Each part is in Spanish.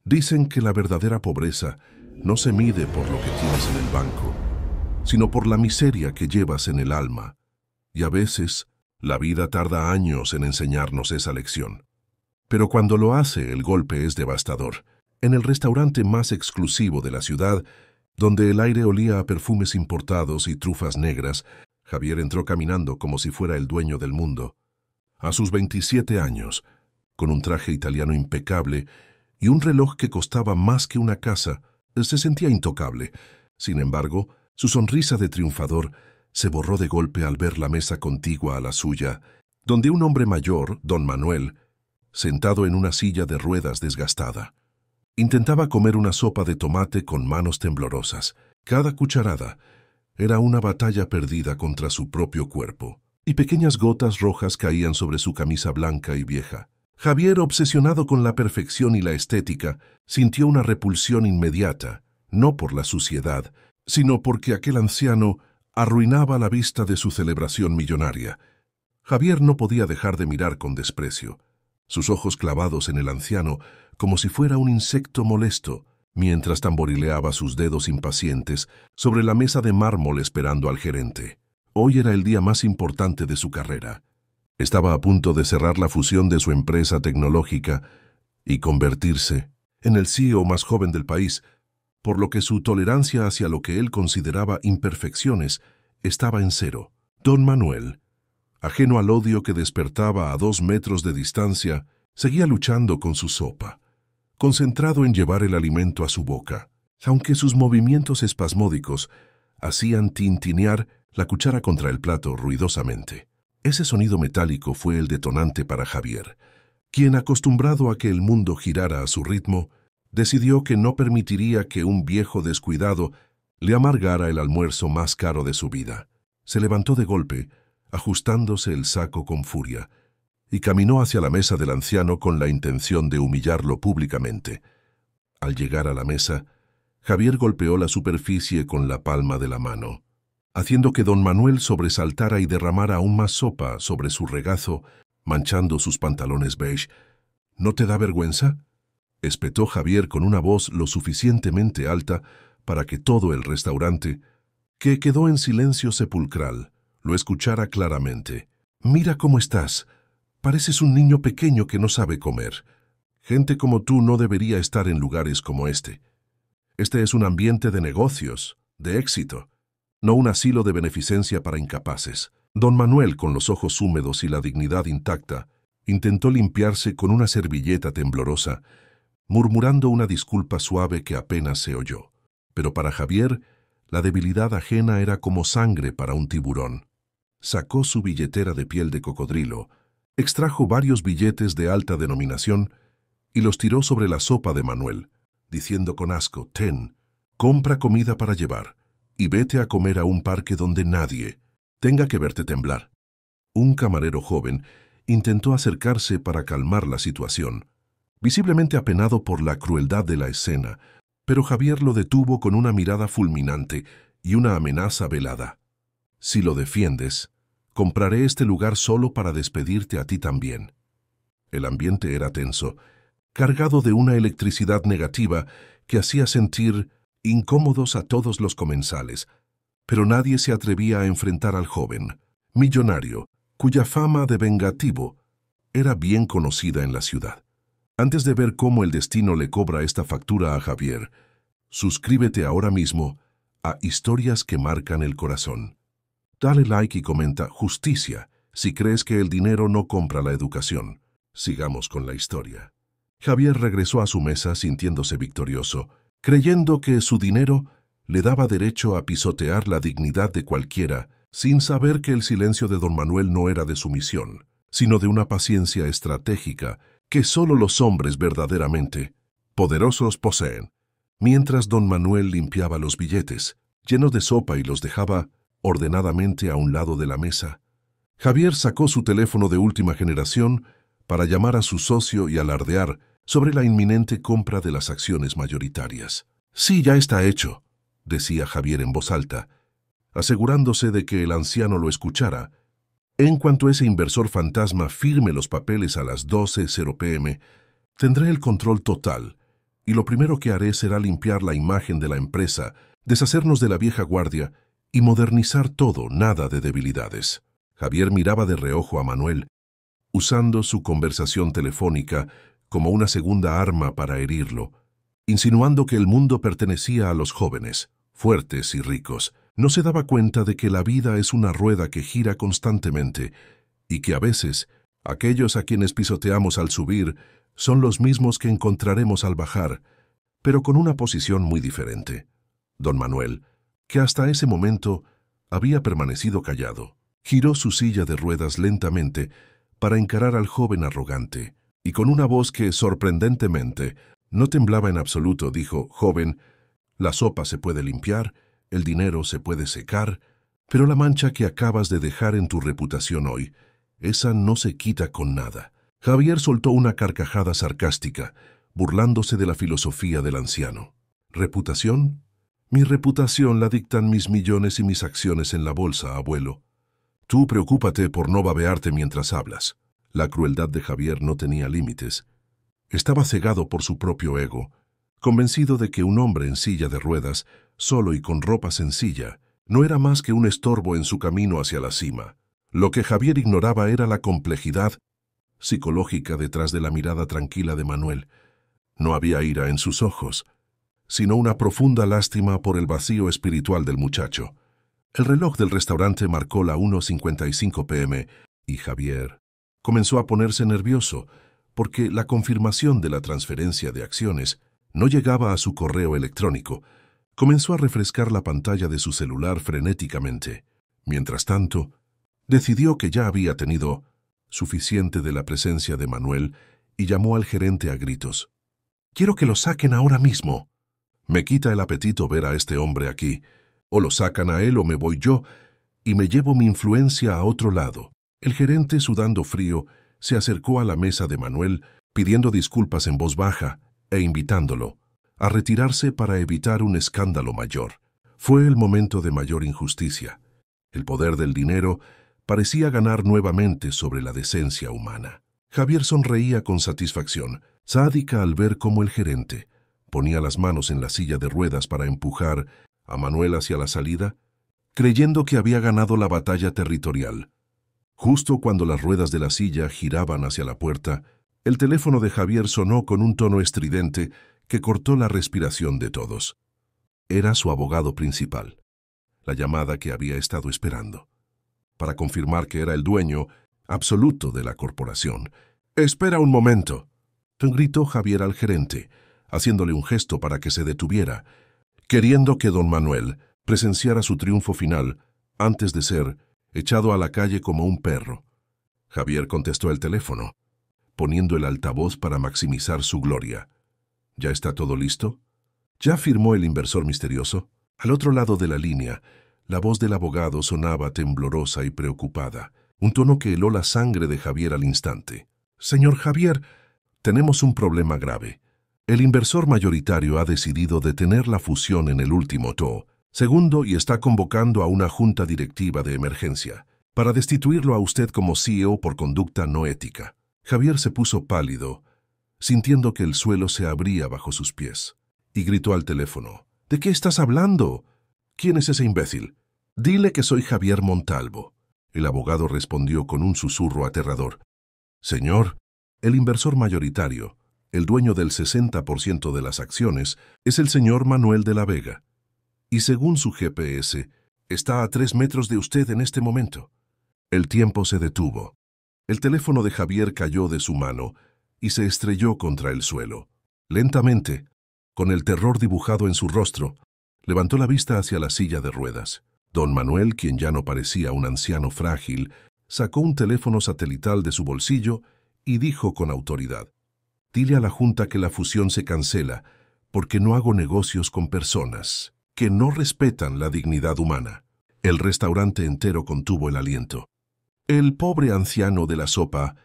Dicen que la verdadera pobreza no se mide por lo que tienes en el banco, sino por la miseria que llevas en el alma. Y a veces, la vida tarda años en enseñarnos esa lección. Pero cuando lo hace, el golpe es devastador. En el restaurante más exclusivo de la ciudad, donde el aire olía a perfumes importados y trufas negras, Javier entró caminando como si fuera el dueño del mundo. A sus 27 años, con un traje italiano impecable y un reloj que costaba más que una casa, se sentía intocable. Sin embargo, su sonrisa de triunfador se borró de golpe al ver la mesa contigua a la suya, donde un hombre mayor, don Manuel, sentado en una silla de ruedas desgastada, intentaba comer una sopa de tomate con manos temblorosas. Cada cucharada era una batalla perdida contra su propio cuerpo, y pequeñas gotas rojas caían sobre su camisa blanca y vieja. Javier, obsesionado con la perfección y la estética, sintió una repulsión inmediata, no por la suciedad, sino porque aquel anciano arruinaba la vista de su celebración millonaria. Javier no podía dejar de mirar con desprecio, sus ojos clavados en el anciano como si fuera un insecto molesto, mientras tamborileaba sus dedos impacientes sobre la mesa de mármol esperando al gerente. Hoy era el día más importante de su carrera. Estaba a punto de cerrar la fusión de su empresa tecnológica y convertirse en el CEO más joven del país, por lo que su tolerancia hacia lo que él consideraba imperfecciones estaba en cero. Don Manuel, ajeno al odio que despertaba a 2 metros de distancia, seguía luchando con su sopa, concentrado en llevar el alimento a su boca, aunque sus movimientos espasmódicos hacían tintinear la cuchara contra el plato ruidosamente. Ese sonido metálico fue el detonante para Javier, quien, acostumbrado a que el mundo girara a su ritmo, decidió que no permitiría que un viejo descuidado le amargara el almuerzo más caro de su vida. Se levantó de golpe, ajustándose el saco con furia, y caminó hacia la mesa del anciano con la intención de humillarlo públicamente. Al llegar a la mesa, Javier golpeó la superficie con la palma de la mano, haciendo que don Manuel sobresaltara y derramara aún más sopa sobre su regazo, manchando sus pantalones beige. «¿No te da vergüenza?», espetó Javier con una voz lo suficientemente alta para que todo el restaurante, que quedó en silencio sepulcral, lo escuchara claramente. «Mira cómo estás. Pareces un niño pequeño que no sabe comer. Gente como tú no debería estar en lugares como este. Este es un ambiente de negocios, de éxito, no un asilo de beneficencia para incapaces». Don Manuel, con los ojos húmedos y la dignidad intacta, intentó limpiarse con una servilleta temblorosa, murmurando una disculpa suave que apenas se oyó. Pero para Javier, la debilidad ajena era como sangre para un tiburón. Sacó su billetera de piel de cocodrilo, extrajo varios billetes de alta denominación y los tiró sobre la sopa de Manuel, diciendo con asco: «Ten, compra comida para llevar y vete a comer a un parque donde nadie tenga que verte temblar». Un camarero joven intentó acercarse para calmar la situación, visiblemente apenado por la crueldad de la escena, pero Javier lo detuvo con una mirada fulminante y una amenaza velada. «Si lo defiendes, compraré este lugar solo para despedirte a ti también». El ambiente era tenso, cargado de una electricidad negativa que hacía sentir incómodos a todos los comensales, pero nadie se atrevía a enfrentar al joven, millonario, cuya fama de vengativo era bien conocida en la ciudad. Antes de ver cómo el destino le cobra esta factura a Javier, suscríbete ahora mismo a Historias que Marcan el Corazón. Dale like y comenta «Justicia» si crees que el dinero no compra la educación. Sigamos con la historia. Javier regresó a su mesa sintiéndose victorioso, creyendo que su dinero le daba derecho a pisotear la dignidad de cualquiera, sin saber que el silencio de don Manuel no era de sumisión, sino de una paciencia estratégica que solo los hombres verdaderamente poderosos poseen. Mientras don Manuel limpiaba los billetes, llenos de sopa, y los dejaba ordenadamente a un lado de la mesa, Javier sacó su teléfono de última generación para llamar a su socio y alardear sobre la inminente compra de las acciones mayoritarias. «Sí, ya está hecho», decía Javier en voz alta, asegurándose de que el anciano lo escuchara. «En cuanto ese inversor fantasma firme los papeles a las 12:00 p.m., tendré el control total y lo primero que haré será limpiar la imagen de la empresa, deshacernos de la vieja guardia y modernizar todo, nada de debilidades. Javier miraba de reojo a Manuel, usando su conversación telefónica como una segunda arma para herirlo, insinuando que el mundo pertenecía a los jóvenes, fuertes y ricos. No se daba cuenta de que la vida es una rueda que gira constantemente y que a veces aquellos a quienes pisoteamos al subir son los mismos que encontraremos al bajar, pero con una posición muy diferente. Don Manuel, que hasta ese momento había permanecido callado, giró su silla de ruedas lentamente para encarar al joven arrogante, y con una voz que, sorprendentemente, no temblaba en absoluto, dijo: «Joven, la sopa se puede limpiar, el dinero se puede secar, pero la mancha que acabas de dejar en tu reputación hoy, esa no se quita con nada». Javier soltó una carcajada sarcástica, burlándose de la filosofía del anciano. ¿Reputación? Mi reputación la dictan mis millones y mis acciones en la bolsa, abuelo. Tú preocúpate por no babearte mientras hablas. La crueldad de Javier no tenía límites. Estaba cegado por su propio ego, convencido de que un hombre en silla de ruedas, solo y con ropa sencilla, no era más que un estorbo en su camino hacia la cima. Lo que Javier ignoraba era la complejidad psicológica detrás de la mirada tranquila de Manuel. No había ira en sus ojos, sino una profunda lástima por el vacío espiritual del muchacho. El reloj del restaurante marcó la 1:55 p.m. y Javier comenzó a ponerse nervioso porque la confirmación de la transferencia de acciones no llegaba a su correo electrónico. Comenzó a refrescar la pantalla de su celular frenéticamente. Mientras tanto, decidió que ya había tenido suficiente de la presencia de Manuel y llamó al gerente a gritos. «Quiero que lo saquen ahora mismo. Me quita el apetito ver a este hombre aquí. O lo sacan a él o me voy yo y me llevo mi influencia a otro lado». El gerente, sudando frío, se acercó a la mesa de Manuel pidiendo disculpas en voz baja e invitándolo a retirarse para evitar un escándalo mayor. Fue el momento de mayor injusticia. El poder del dinero parecía ganar nuevamente sobre la decencia humana. Javier sonreía con satisfacción, sádica al ver cómo el gerente ponía las manos en la silla de ruedas para empujar a Manuel hacia la salida, creyendo que había ganado la batalla territorial. Justo cuando las ruedas de la silla giraban hacia la puerta, el teléfono de Javier sonó con un tono estridente que cortó la respiración de todos. Era su abogado principal, la llamada que había estado esperando, para confirmar que era el dueño absoluto de la corporación. «Espera un momento», gritó Javier al gerente, haciéndole un gesto para que se detuviera, queriendo que don Manuel presenciara su triunfo final antes de ser echado a la calle como un perro. Javier contestó el teléfono, poniendo el altavoz para maximizar su gloria. «¿Ya está todo listo?» «¿Ya firmó el inversor misterioso?» Al otro lado de la línea, la voz del abogado sonaba temblorosa y preocupada, un tono que heló la sangre de Javier al instante. «Señor Javier, tenemos un problema grave. El inversor mayoritario ha decidido detener la fusión en el último segundo y está convocando a una junta directiva de emergencia para destituirlo a usted como CEO por conducta no ética». Javier se puso pálido, sintiendo que el suelo se abría bajo sus pies, y gritó al teléfono. «¿De qué estás hablando? ¿Quién es ese imbécil?» «Dile que soy Javier Montalvo». El abogado respondió con un susurro aterrador. «Señor, el inversor mayoritario, el dueño del 60% de las acciones, es el señor Manuel de la Vega. Y según su GPS, está a 3 metros de usted en este momento». El tiempo se detuvo. El teléfono de Javier cayó de su mano y se estrelló contra el suelo. Lentamente, con el terror dibujado en su rostro, levantó la vista hacia la silla de ruedas. Don Manuel, quien ya no parecía un anciano frágil, sacó un teléfono satelital de su bolsillo y dijo con autoridad: «Dile a la Junta que la fusión se cancela porque no hago negocios con personas que no respetan la dignidad humana». El restaurante entero contuvo el aliento. El pobre anciano de la sopa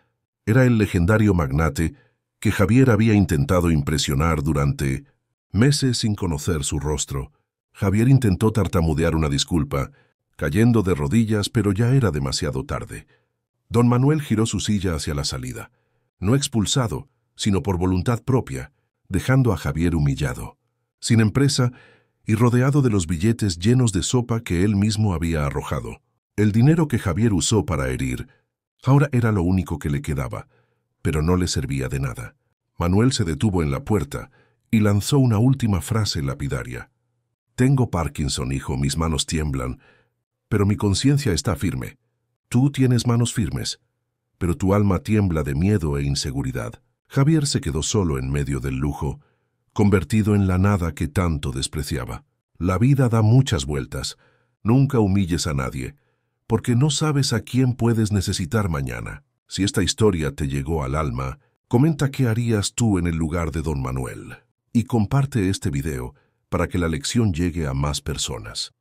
era el legendario magnate que Javier había intentado impresionar durante meses sin conocer su rostro. Javier intentó tartamudear una disculpa, cayendo de rodillas, pero ya era demasiado tarde. Don Manuel giró su silla hacia la salida, no expulsado, sino por voluntad propia, dejando a Javier humillado, sin empresa y rodeado de los billetes llenos de sopa que él mismo había arrojado. El dinero que Javier usó para herir ahora era lo único que le quedaba, pero no le servía de nada. Manuel se detuvo en la puerta y lanzó una última frase lapidaria. «Tengo Parkinson, hijo, mis manos tiemblan, pero mi conciencia está firme. Tú tienes manos firmes, pero tu alma tiembla de miedo e inseguridad». Javier se quedó solo en medio del lujo, convertido en la nada que tanto despreciaba. La vida da muchas vueltas. Nunca humilles a nadie, porque no sabes a quién puedes necesitar mañana. Si esta historia te llegó al alma, comenta qué harías tú en el lugar de don Manuel. Y comparte este video para que la lección llegue a más personas.